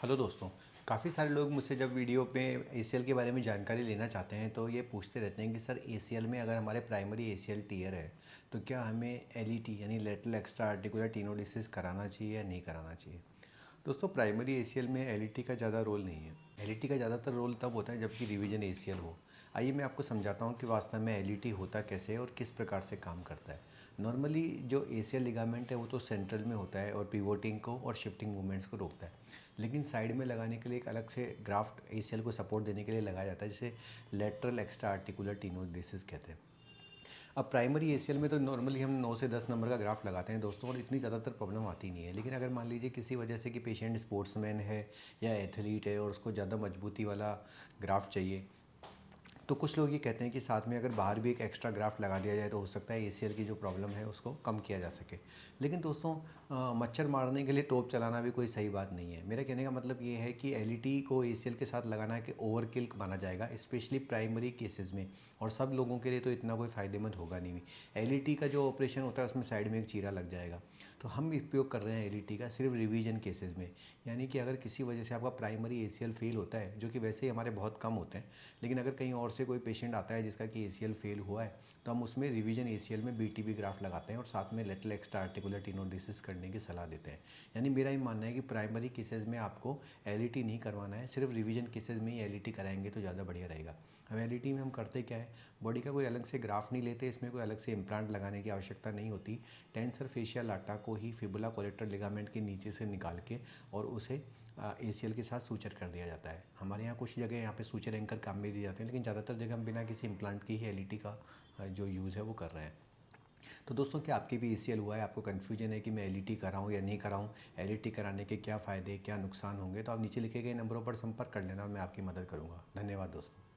Hello दोस्तों। काफ़ी सारे लोग मुझसे जब वीडियो पे एसीएल के बारे में जानकारी लेना चाहते हैं तो ये पूछते रहते हैं कि सर एसीएल में अगर हमारे प्राइमरी एसीएल टीयर है तो क्या हमें एलईटी यानी लेटरल एक्स्ट्रा आर्टिकुलर टेनोडिसिस कराना चाहिए या नहीं कराना चाहिए। दोस्तों, प्राइमरी एसीएल में एलईटी का ज़्यादा रोल नहीं है। एलईटी का ज़्यादातर रोल तब होता है जबकि रिवीजन एसीएल हो। आइए मैं आपको समझाता हूँ कि वास्तव में एलईटी होता कैसे है और किस प्रकार से काम करता है। नॉर्मली जो एसीएल लिगामेंट है वो तो सेंट्रल में होता है और पिवोटिंग को और शिफ्टिंग मूवमेंट्स को रोकता है, लेकिन साइड में लगाने के लिए एक अलग से ग्राफ्ट एसीएल को सपोर्ट देने के लिए लगाया जाता है जिसे लेटरल एक्स्ट्रा आर्टिकुलर टेनोडिसिस कहते हैं। अब प्राइमरी एसीएल में तो नॉर्मली हम 9 से 10 नंबर का ग्राफ लगाते हैं दोस्तों, और इतनी ज़्यादातर प्रॉब्लम आती नहीं है। लेकिन अगर मान लीजिए किसी वजह से कि पेशेंट स्पोर्ट्समैन है या एथलीट है और उसको ज़्यादा मजबूती वाला ग्राफ चाहिए, तो कुछ लोग ये कहते हैं कि साथ में अगर बाहर भी एक एक्स्ट्रा ग्राफ्ट लगा दिया जाए तो हो सकता है एसीएल की जो प्रॉब्लम है उसको कम किया जा सके। लेकिन दोस्तों, मच्छर मारने के लिए तोप चलाना भी कोई सही बात नहीं है। मेरा कहने का मतलब ये है कि एलईटी को एसीएल के साथ लगाना है कि ओवरकिल माना जाएगा, स्पेशली प्राइमरी केसेस में, और सब लोगों के लिए तो इतना कोई फ़ायदेमंद होगा नहीं भी। एलईटी का जो ऑपरेशन होता है उसमें साइड में एक चीरा लग जाएगा। तो हम उपयोग कर रहे हैं एलईटी का सिर्फ रिवीजन केसेस में, यानी कि अगर किसी वजह से आपका प्राइमरी एसीएल फेल होता है, जो कि वैसे ही हमारे बहुत कम होते हैं, लेकिन अगर कहीं और से कोई पेशेंट आता है जिसका कि एसीएल फेल हुआ है तो हम उसमें रिवीजन एसीएल में बीटीबी ग्राफ्ट लगाते हैं और साथ में लेटरल एक्स्ट्रा आर्टिकुलर टेनोडिसिस करने की सलाह देते हैं। यानी मेरा ये मानना है कि प्राइमरी केसेस में आपको एलईटी नहीं करवाना है, सिर्फ रिवीजन केसेस में ही एलईटी कराएंगे तो ज़्यादा बढ़िया रहेगा। अब एलईटी में हम करते क्या है, बॉडी का कोई अलग से ग्राफ नहीं लेते, इसमें कोई अलग से इम्प्लांट लगाने की आवश्यकता नहीं होती। टेंसर फेशियल लाटा को ही फिबुला कोलेक्टर लिगामेंट के नीचे से निकाल के और उसे एसीएल के साथ सूचर कर दिया जाता है। हमारे यहाँ कुछ जगह यहाँ पे सूचर एंकर काम में दिए जाते हैं, लेकिन ज़्यादातर जगह हम बिना किसी इम्प्लांट की ही एलईटी का जो यूज़ है वो कर रहे हैं। तो दोस्तों, क्या आपके भी एसीएल हुआ है, आपको कन्फ्यूजन है कि मैं एलईटी कराऊँ या नहीं कराऊँ, एलईटी कराने के क्या फ़ायदे क्या नुकसान होंगे, तो आप नीचे लिखे गए नंबरों पर संपर्क कर लेना और मैं आपकी मदद करूँगा। धन्यवाद दोस्तों।